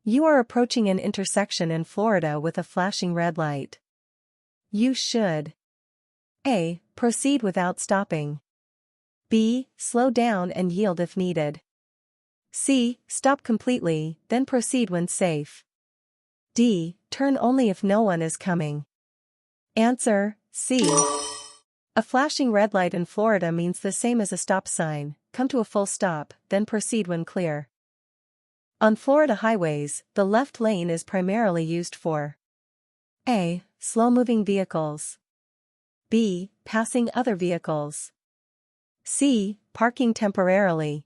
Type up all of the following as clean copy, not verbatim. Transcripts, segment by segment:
You are approaching an intersection in Florida with a flashing red light. You should A. Proceed without stopping. B. Slow down and yield if needed. C. Stop completely, then proceed when safe. D. Turn only if no one is coming. Answer: C. A flashing red light in Florida means the same as a stop sign: come to a full stop, then proceed when clear. On Florida highways, the left lane is primarily used for A. Slow-moving vehicles. B. Passing other vehicles. C. Parking temporarily.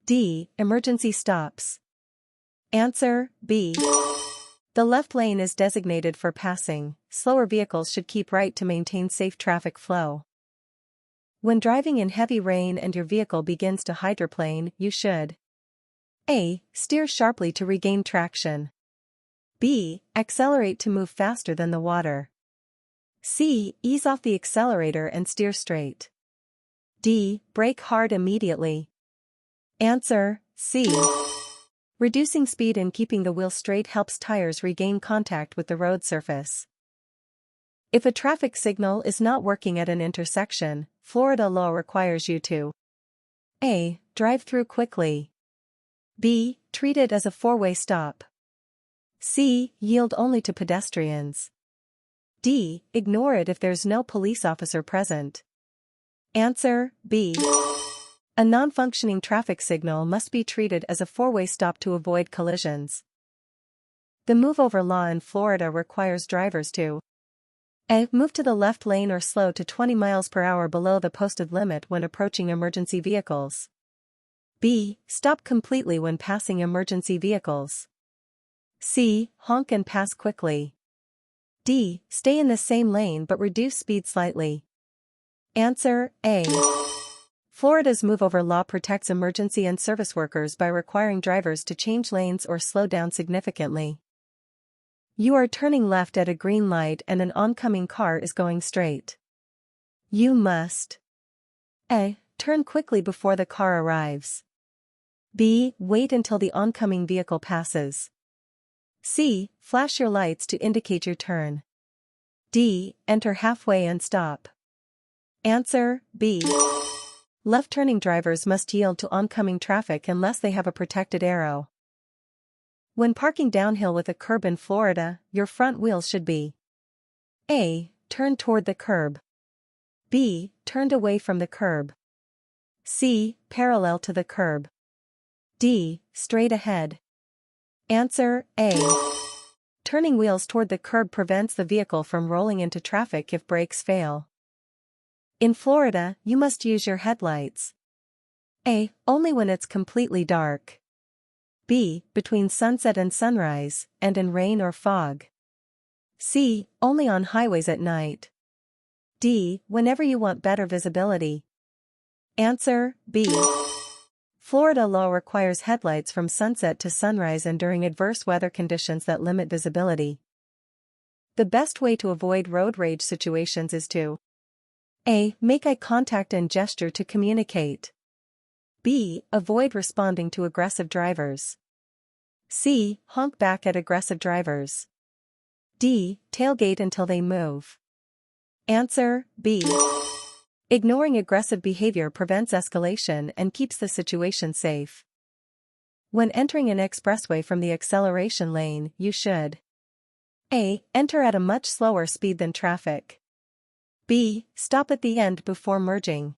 D. Emergency stops. Answer: B. The left lane is designated for passing. Slower vehicles should keep right to maintain safe traffic flow. When driving in heavy rain and your vehicle begins to hydroplane, you should A. Steer sharply to regain traction. B. Accelerate to move faster than the water. C. Ease off the accelerator and steer straight. D. Brake hard immediately. Answer: C. Reducing speed and keeping the wheel straight helps tires regain contact with the road surface. If a traffic signal is not working at an intersection, Florida law requires you to A. Drive through quickly. B. Treat it as a four-way stop. C. Yield only to pedestrians. D. Ignore it if there's no police officer present. Answer: B. A non-functioning traffic signal must be treated as a four-way stop to avoid collisions. The move-over law in Florida requires drivers to A. Move to the left lane or slow to 20 miles per hour below the posted limit when approaching emergency vehicles. B. Stop completely when passing emergency vehicles. C. Honk and pass quickly. D. Stay in the same lane but reduce speed slightly. Answer: A. Florida's move-over law protects emergency and service workers by requiring drivers to change lanes or slow down significantly. You are turning left at a green light and an oncoming car is going straight. You must A. Turn quickly before the car arrives. B. Wait until the oncoming vehicle passes. C. Flash your lights to indicate your turn. D. Enter halfway and stop. Answer: B. Left-turning drivers must yield to oncoming traffic unless they have a protected arrow. When parking downhill with a curb in Florida, your front wheels should be A. Turned toward the curb. B. Turned away from the curb. C. Parallel to the curb. D. Straight ahead. Answer: A. Turning wheels toward the curb prevents the vehicle from rolling into traffic if brakes fail. In Florida, you must use your headlights. A. Only when it's completely dark. B. Between sunset and sunrise, and in rain or fog. C. Only on highways at night. D. Whenever you want better visibility. Answer: B. Florida law requires headlights from sunset to sunrise and during adverse weather conditions that limit visibility. The best way to avoid road rage situations is to A. Make eye contact and gesture to communicate. B. Avoid responding to aggressive drivers. C. Honk back at aggressive drivers. D. Tailgate until they move. Answer: B. Ignoring aggressive behavior prevents escalation and keeps the situation safe. When entering an expressway from the acceleration lane, you should A. Enter at a much slower speed than traffic. B. Stop at the end before merging.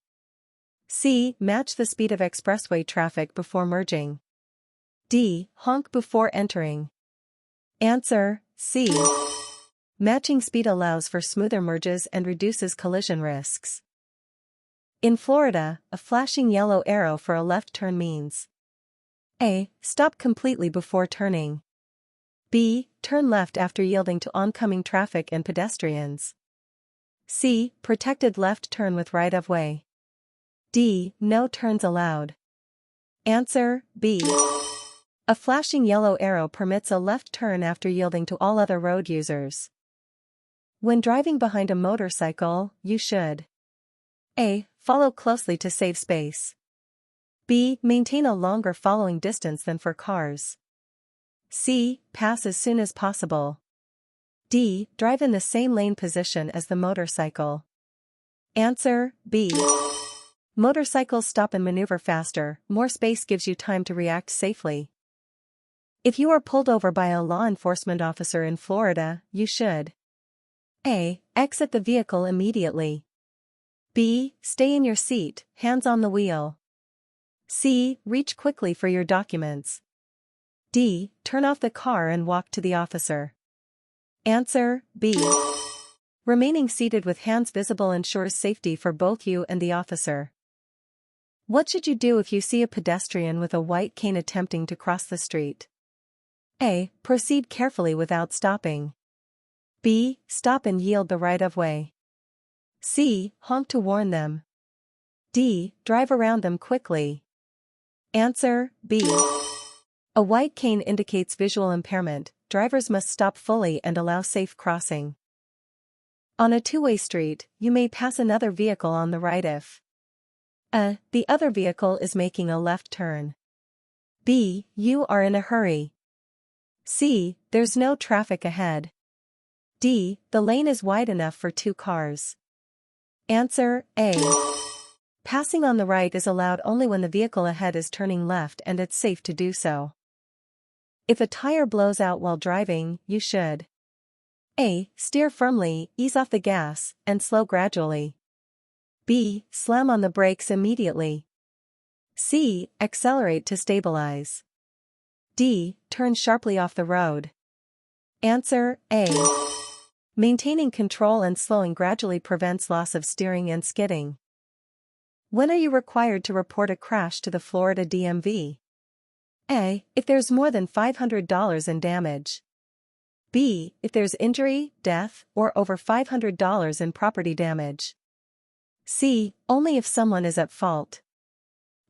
C. Match the speed of expressway traffic before merging. D. Honk before entering. Answer: C. Matching speed allows for smoother merges and reduces collision risks. In Florida, a flashing yellow arrow for a left turn means A. Stop completely before turning. B. Turn left after yielding to oncoming traffic and pedestrians. C. Protected left turn with right-of-way. D. No turns allowed. Answer: B. A flashing yellow arrow permits a left turn after yielding to all other road users. When driving behind a motorcycle, you should A. Follow closely to save space. B. Maintain a longer following distance than for cars. C. Pass as soon as possible. D. Drive in the same lane position as the motorcycle. Answer, B. Motorcycles stop and maneuver faster, more space gives you time to react safely. If you are pulled over by a law enforcement officer in Florida, you should A. Exit the vehicle immediately. B. Stay in your seat, hands on the wheel. C. Reach quickly for your documents. D. Turn off the car and walk to the officer. Answer, B. Remaining seated with hands visible ensures safety for both you and the officer. What should you do if you see a pedestrian with a white cane attempting to cross the street? A. Proceed carefully without stopping. B. Stop and yield the right-of-way. C. Honk to warn them. D. Drive around them quickly. Answer, B. A white cane indicates visual impairment. Drivers must stop fully and allow safe crossing. On a two-way street, you may pass another vehicle on the right if A. The other vehicle is making a left turn. B. You are in a hurry. C. There's no traffic ahead. D. The lane is wide enough for two cars. Answer, A. Passing on the right is allowed only when the vehicle ahead is turning left and it's safe to do so. If a tire blows out while driving, you should A. Steer firmly, ease off the gas, and slow gradually. B. Slam on the brakes immediately. C. Accelerate to stabilize. D. Turn sharply off the road. Answer, A. Maintaining control and slowing gradually prevents loss of steering and skidding. When are you required to report a crash to the Florida DMV? A. If there's more than $500 in damage. B. If there's injury, death, or over $500 in property damage. C. Only if someone is at fault.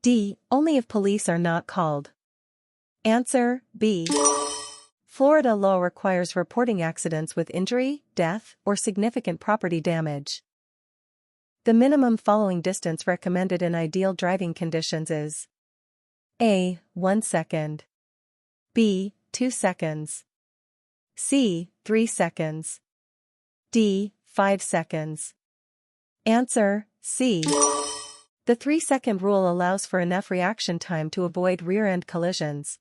D. Only if police are not called. Answer, B. Florida law requires reporting accidents with injury, death, or significant property damage. The minimum following distance recommended in ideal driving conditions is A. 1 second. B. 2 seconds. C. 3 seconds. D. 5 seconds. Answer, C. The 3-second rule allows for enough reaction time to avoid rear-end collisions.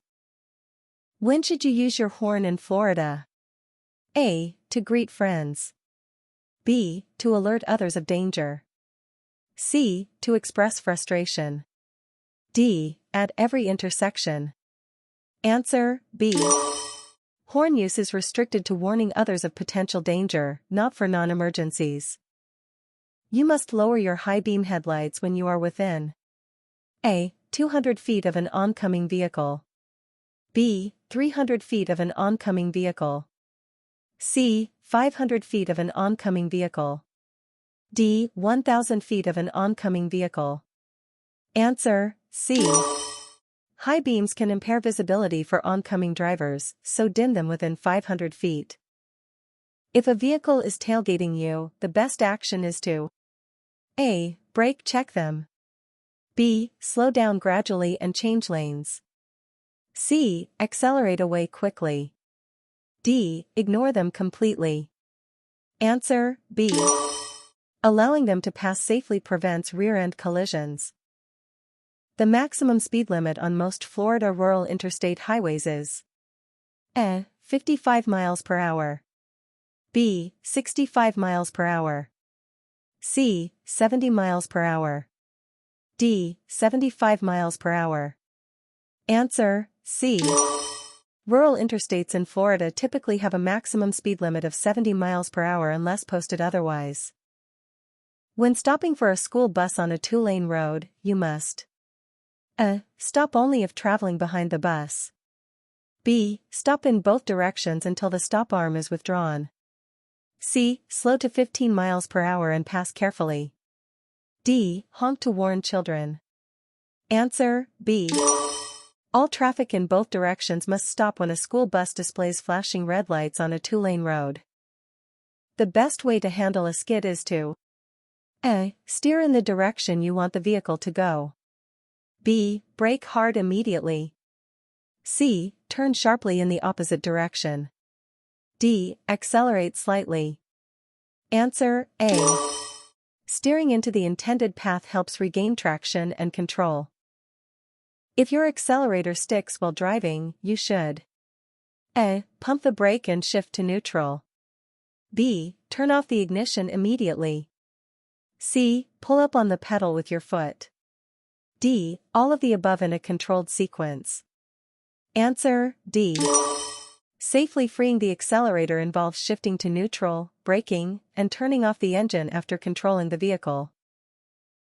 When should you use your horn in Florida? A. To greet friends. B. To alert others of danger. C. To express frustration. D. At every intersection. Answer, B. Horn use is restricted to warning others of potential danger, not for non-emergencies. You must lower your high beam headlights when you are within A. 200 feet of an oncoming vehicle. B. 300 feet of an oncoming vehicle. C. 500 feet of an oncoming vehicle. D. 1,000 feet of an oncoming vehicle. Answer, C. High beams can impair visibility for oncoming drivers, so dim them within 500 feet. If a vehicle is tailgating you, the best action is to A. Brake check them. B. Slow down gradually and change lanes. C. Accelerate away quickly. D. Ignore them completely. Answer, B. Allowing them to pass safely prevents rear-end collisions. The maximum speed limit on most Florida rural interstate highways is A. 55 miles per hour. B. 65 miles per hour. C. 70 miles per hour. D. 75 miles per hour. Answer, C. Rural interstates in Florida typically have a maximum speed limit of 70 miles per hour unless posted otherwise. When stopping for a school bus on a two-lane road, you must A. Stop only if traveling behind the bus. B. Stop in both directions until the stop arm is withdrawn. C. Slow to 15 miles per hour and pass carefully. D. Honk to warn children. Answer, B. All traffic in both directions must stop when a school bus displays flashing red lights on a two-lane road. The best way to handle a skid is to A. Steer in the direction you want the vehicle to go. B. Brake hard immediately. C. Turn sharply in the opposite direction. D. Accelerate slightly. Answer A. Steering into the intended path helps regain traction and control. If your accelerator sticks while driving, you should A. Pump the brake and shift to neutral. B. Turn off the ignition immediately. C. Pull up on the pedal with your foot. D. All of the above in a controlled sequence. Answer D. Safely freeing the accelerator involves shifting to neutral, braking, and turning off the engine after controlling the vehicle.